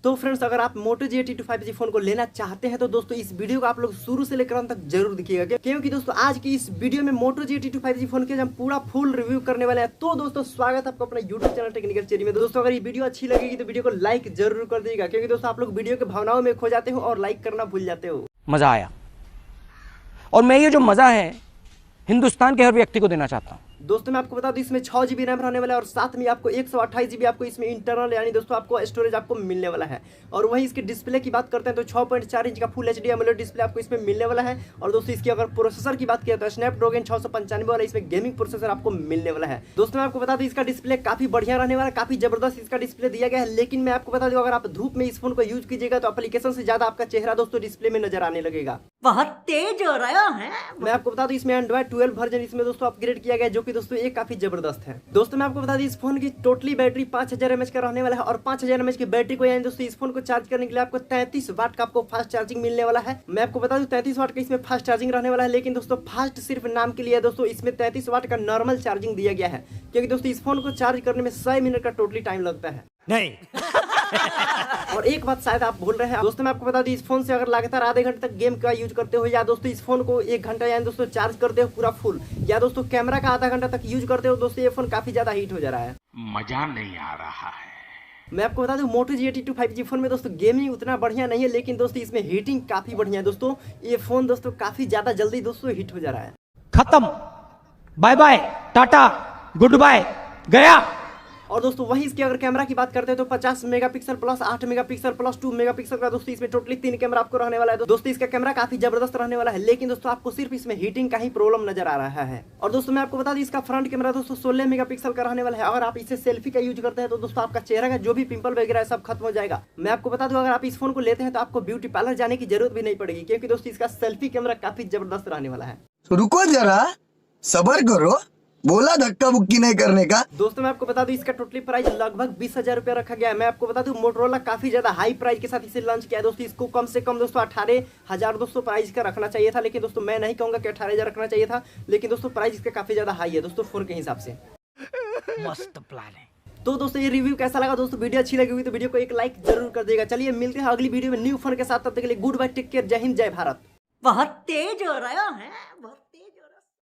तो फ्रेंड्स, अगर आप मोटो G82 5G फोन को लेना चाहते हैं तो दोस्तों इस वीडियो को आप लोग शुरू से लेकर अंत तक जरूर देखिएगा, क्योंकि दोस्तों आज की इस वीडियो में मोटो G82 5G फोन के हम पूरा फुल रिव्यू करने वाले हैं। तो दोस्तों स्वागत है आपको अपना YouTube चैनल टेक्निकल चेरी में। दोस्तों अगर ये वीडियो अच्छी लगेगी तो वीडियो को लाइक जरूर कर दीजिएगा, क्योंकि दोस्तों आप लोग वीडियो के भावनाओं में खो जाते हो और लाइक करना भूल जाते हो। मजा आया और मैं ये जो मजा है हिंदुस्तान के हर व्यक्ति को देना चाहता हूँ। दोस्तों मैं आपको बता दूं इसमें 6 GB रैम रहने वाला है और साथ में आपको 128 GB आपको इसमें इंटरनल यानी दोस्तों आपको स्टोरेज आपको मिलने वाला है। और वहीं इसके डिस्प्ले की बात करते हैं तो 6.4 इंच का फुल HD AMOLED डिस्प्ले आपको इसमें मिलने वाला है। और दोस्तों इसकी अगर प्रोसेसर की बात किया तो स्नैपड्रैगन 695 वाला इसमें गेमिंग प्रोसेसर आपको मिलने वाला है। दोस्तों मैं आपको बता दूं इसका डिस्प्ले काफी बढ़िया रहने वाला है, काफी जबरदस्त इसका डिस्प्ले दिया गया है। लेकिन मैं आपको बता दूं अगर आप धूप में इस फोन को यूज कीजिएगा तो एप्लीकेशन से ज्यादा आपका चेहरा दोस्तों डिस्प्ले में नजर आने लगेगा। बहुत तेज हो रहा है। मैं आपको बता दूं इसमें एंड्रॉइड 12 वर्जन इसमें दोस्तों अपग्रेड किया गया है, जो कि दोस्तों ये काफी जबरदस्त है। दोस्तों मैं आपको बता दूं इस फोन की टोटली बैटरी 5000 mAh का रहने वाला है और 5000 mAh की बैटरी को यानी दोस्तों इस फोन को चार्ज करने के लिए आपको 33 वाट का आपको फास्ट चार्जिंग मिलने वाला है। मैं आपको बता दूं 33 वाट का इसमें फास्ट चार्जिंग रहने वाला है, लेकिन दोस्तों फास्ट सिर्फ नाम के लिए दोस्तों इसमें 33 वाट का नॉर्मल चार्जिंग दिया गया है, क्योंकि दोस्तों इस फोन को चार्ज करने में 100 मिनट का टोटली टाइम लगता है। नहीं और एक बात शायद आप भूल रहे हैं दोस्तों, मैं आपको बता दूं इस फोन से अगर लगातार आधे घंटे तक गेम का यूज करते हो या दोस्तों इस फोन को 1 घंटा यानी दोस्तों चार्ज करते हो पूरा फुल, या दोस्तों कैमरा का आधा घंटा तक यूज करते हो दोस्तों ये फोन काफी ज्यादा हीट हो जा रहा है। मजा नहीं आ रहा है। मैं आपको बता दूं मोटो G82 5G फोन में दोस्तों गेमिंग उतना बढ़िया नहीं है, लेकिन दोस्तों इसमें हीटिंग काफी बढ़िया है। दोस्तों ये फोन दोस्तों काफी ज्यादा जल्दी दोस्तों हीट हो जा रहा है। खत्म, bye bye, tata, goodbye, गया। और दोस्तों वहीं इसकी अगर कैमरा की बात करते हैं तो 50 megapixel plus 8 megapixel plus 2 megapixel का दोस्तों इसमें टोटली 3 कैमरा आपको रहने वाला है। दोस्तों इसका कैमरा काफी जबरदस्त रहने वाला है, लेकिन दोस्तों आपको सिर्फ इसमें हीटिंग का ही प्रॉब्लम नजर आ रहा है। और दोस्तों मैं आपको बता दूं इसका फ्रंट कैमरा दोस्तों 16 मेगापिक्सल का रहने वाला है। अगर आप इसे सेल्फी का यूज करते हैं तो दोस्तों आपका चेहरा का जो भी पिंपल वगैरह है सब खत्म हो जाएगा। मैं आपको बता दूं अगर आप इस फोन को लेते हैं तो आपको ब्यूटी पार्लर जाने की जरूरत भी नहीं पड़ेगी, क्योंकि दोस्तों इसका सेल्फी कैमरा काफी जबरदस्त रहने वाला है। रुको जरा, सबर करो, बोला धक्का बुक्की नहीं करने का। दोस्तों मैं आपको बता दूं इसका टोटली प्राइस लगभग 20,000 रुपया रखा गया है। मैं आपको बता दूं मोटोरोला काफी ज्यादा हाई प्राइस के साथ इसे लॉन्च किया है। दोस्तों इसको कम से कम दोस्तों 18,000 दोस्तों प्राइस का रखना चाहिए था, लेकिन दोस्तों मैं नहीं कहूंगा कि 18,000 रखना चाहिए था, लेकिन दोस्तों प्राइस इसका काफी ज्यादा हाई है दोस्तों फोन के हिसाब से। मस्त प्लान है। तो दोस्तों ये रिव्यू कैसा लगा दोस्तों, वीडियो अच्छी लगी हुई तो वीडियो को एक लाइक जरूर कर देगा। चलिए मिलते हैं अगली वीडियो में न्यू फोन के साथ, तब तक के लिए गुड बाय, टेक केयर, जय हिंद, जय भारत। बहुत तेज हो रहा है।